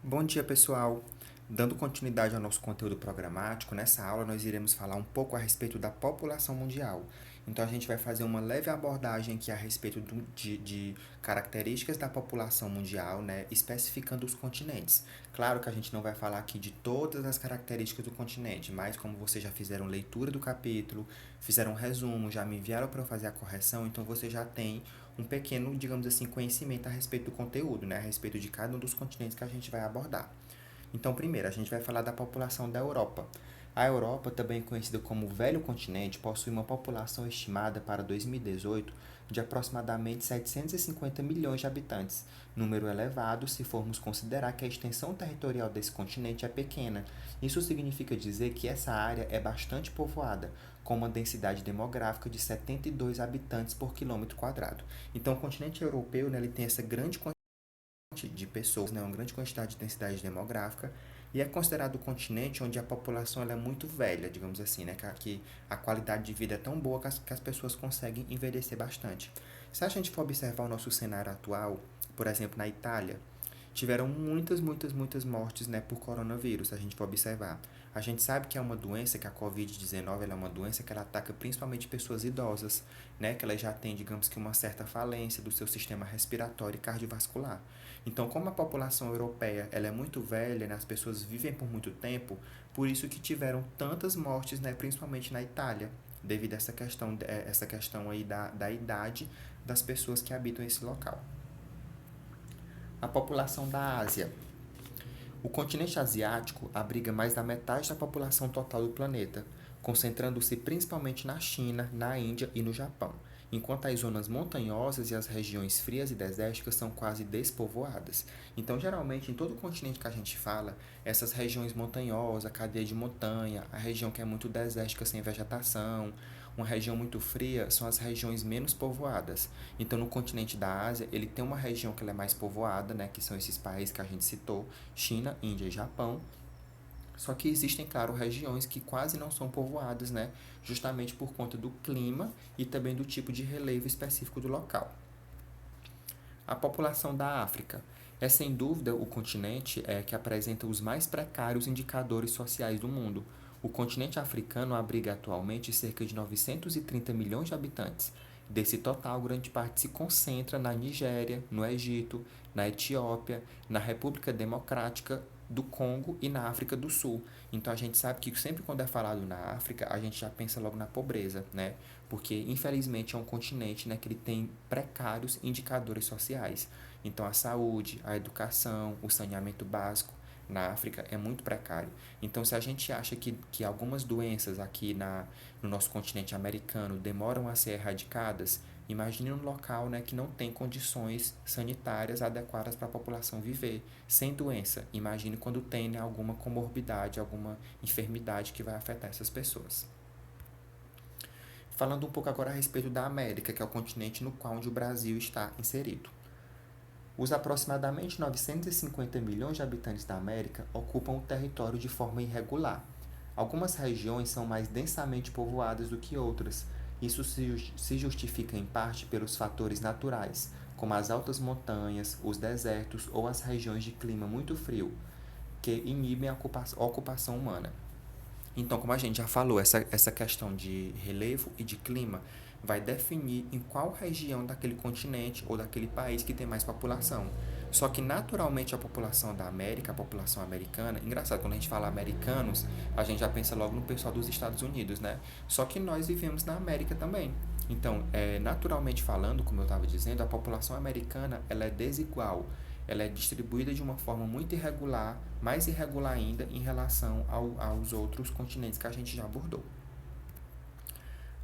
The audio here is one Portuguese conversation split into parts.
Bom dia, pessoal! Dando continuidade ao nosso conteúdo programático, nessa aula nós iremos falar um pouco a respeito da população mundial. Então, a gente vai fazer uma leve abordagem aqui a respeito de características da população mundial, né, especificando os continentes. Claro que a gente não vai falar aqui de todas as características do continente, mas como vocês já fizeram leitura do capítulo, fizeram um resumo, já me enviaram para eu fazer a correção, então você já tem um pequeno, digamos assim, conhecimento a respeito do conteúdo, né, a respeito de cada um dos continentes que a gente vai abordar. Então, primeiro, a gente vai falar da população da Europa. A Europa, também conhecida como Velho Continente, possui uma população estimada para 2018 de aproximadamente 750 milhões de habitantes, número elevado se formos considerar que a extensão territorial desse continente é pequena. Isso significa dizer que essa área é bastante povoada, com uma densidade demográfica de 72 habitantes por quilômetro quadrado. Então, o continente europeu, né, ele tem essa grande de pessoas, né, uma grande quantidade de densidade demográfica, e é considerado o continente onde a população ela é muito velha, digamos assim, né, que a qualidade de vida é tão boa que as pessoas conseguem envelhecer bastante. Se a gente for observar o nosso cenário atual, por exemplo, na Itália, tiveram muitas mortes, né, por coronavírus, se a gente for observar. A gente sabe que é uma doença, que a Covid-19 é uma doença que ela ataca principalmente pessoas idosas, né, que ela já tem, digamos que, uma certa falência do seu sistema respiratório e cardiovascular. Então, como a população europeia ela é muito velha, né, as pessoas vivem por muito tempo, por isso que tiveram tantas mortes, né, principalmente na Itália, devido a essa questão aí da idade das pessoas que habitam esse local. A população da Ásia. O continente asiático abriga mais da metade da população total do planeta, concentrando-se principalmente na China, na Índia e no Japão, enquanto as zonas montanhosas e as regiões frias e desérticas são quase despovoadas. Então, geralmente, em todo o continente que a gente fala, essas regiões montanhosas, a cadeia de montanha, a região que é muito desértica sem vegetação, uma região muito fria, são as regiões menos povoadas. Então, no continente da Ásia, ele tem uma região que ela é mais povoada, né, que são esses países que a gente citou, China, Índia e Japão. Só que existem, claro, regiões que quase não são povoadas, né, justamente por conta do clima e também do tipo de relevo específico do local. A população da África é sem dúvida o continente que apresenta os mais precários indicadores sociais do mundo. O continente africano abriga atualmente cerca de 930 milhões de habitantes. Desse total, grande parte se concentra na Nigéria, no Egito, na Etiópia, na República Democrática do Congo e na África do Sul. Então a gente sabe que sempre quando é falado na África, a gente já pensa logo na pobreza, né? Porque infelizmente é um continente, né, que ele tem precários indicadores sociais. Então a saúde, a educação, o saneamento básico na África é muito precário. Então se a gente acha que algumas doenças aqui no nosso continente americano demoram a ser erradicadas, imagine um local, né, que não tem condições sanitárias adequadas para a população viver sem doença. Imagine quando tem, né, alguma comorbidade, alguma enfermidade que vai afetar essas pessoas. Falando um pouco agora a respeito da América, que é o continente no qual o Brasil está inserido. Os aproximadamente 950 milhões de habitantes da América ocupam o território de forma irregular. Algumas regiões são mais densamente povoadas do que outras. Isso se justifica em parte pelos fatores naturais, como as altas montanhas, os desertos ou as regiões de clima muito frio, que inibem a ocupação humana. Então, como a gente já falou, essa questão de relevo e de clima vai definir em qual região daquele continente ou daquele país que tem mais população. Só que, naturalmente, a população da América, a população americana, engraçado, quando a gente fala americanos, a gente já pensa logo no pessoal dos Estados Unidos, né? Só que nós vivemos na América também. Então, naturalmente falando, como eu estava dizendo, a população americana ela é desigual, ela é distribuída de uma forma muito irregular, mais irregular ainda em relação aos outros continentes que a gente já abordou.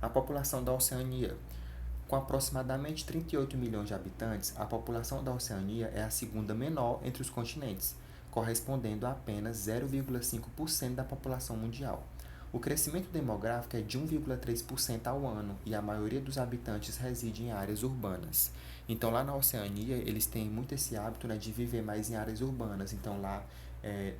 A população da Oceania. Com aproximadamente 38 milhões de habitantes, a população da Oceania é a segunda menor entre os continentes, correspondendo a apenas 0,5% da população mundial. O crescimento demográfico é de 1,3% ao ano e a maioria dos habitantes reside em áreas urbanas. Então, lá na Oceania, eles têm muito esse hábito, né, de viver mais em áreas urbanas. Então, lá, é,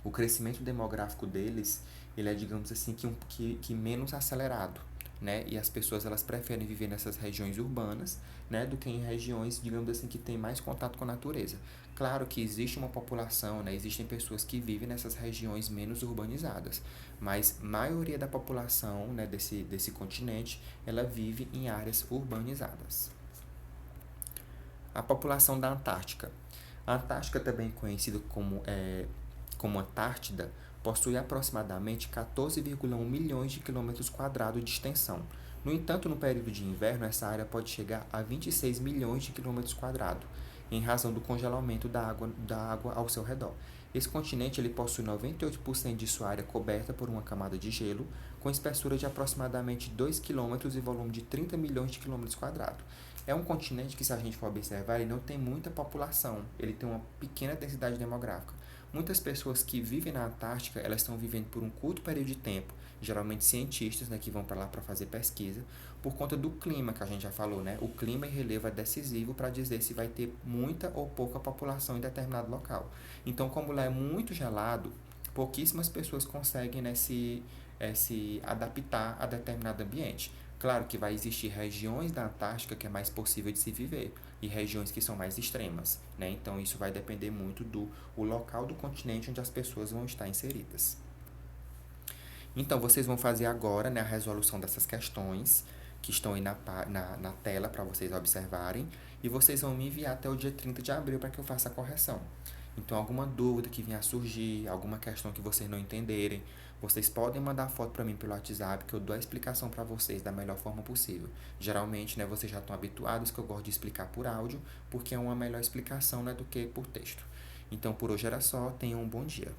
o crescimento demográfico deles ele é, digamos assim, que menos acelerado. né? E as pessoas elas preferem viver nessas regiões urbanas, né, do que em regiões, digamos assim, que tem mais contato com a natureza. Claro que existe uma população, né, existem pessoas que vivem nessas regiões menos urbanizadas, mas a maioria da população, né, desse continente, ela vive em áreas urbanizadas. A população da Antártica. A Antártica, também conhecida como Antártida, possui aproximadamente 14,1 milhões de quilômetros quadrados de extensão. No entanto, no período de inverno, essa área pode chegar a 26 milhões de quilômetros quadrados, em razão do congelamento da água ao seu redor. Esse continente ele possui 98% de sua área coberta por uma camada de gelo, com espessura de aproximadamente 2 quilômetros e volume de 30 milhões de quilômetros quadrados. É um continente que, se a gente for observar, ele não tem muita população, ele tem uma pequena densidade demográfica. Muitas pessoas que vivem na Antártica, elas estão vivendo por um curto período de tempo, geralmente cientistas, né, que vão para lá para fazer pesquisa, por conta do clima que a gente já falou, né? O clima e relevo é decisivo para dizer se vai ter muita ou pouca população em determinado local. Então, como lá é muito gelado, pouquíssimas pessoas conseguem, né, se adaptar a determinado ambiente. Claro que vai existir regiões da Antártica que é mais possível de se viver e regiões que são mais extremas, né? Então isso vai depender muito do o local do continente onde as pessoas vão estar inseridas. Então vocês vão fazer agora, né, a resolução dessas questões que estão aí na tela para vocês observarem e vocês vão me enviar até o dia 30 de abril para que eu faça a correção. Então, alguma dúvida que venha a surgir, alguma questão que vocês não entenderem, vocês podem mandar foto para mim pelo WhatsApp que eu dou a explicação para vocês da melhor forma possível. Geralmente, né, vocês já estão habituados que eu gosto de explicar por áudio, porque é uma melhor explicação, né, do que por texto. Então, por hoje era só. Tenham um bom dia.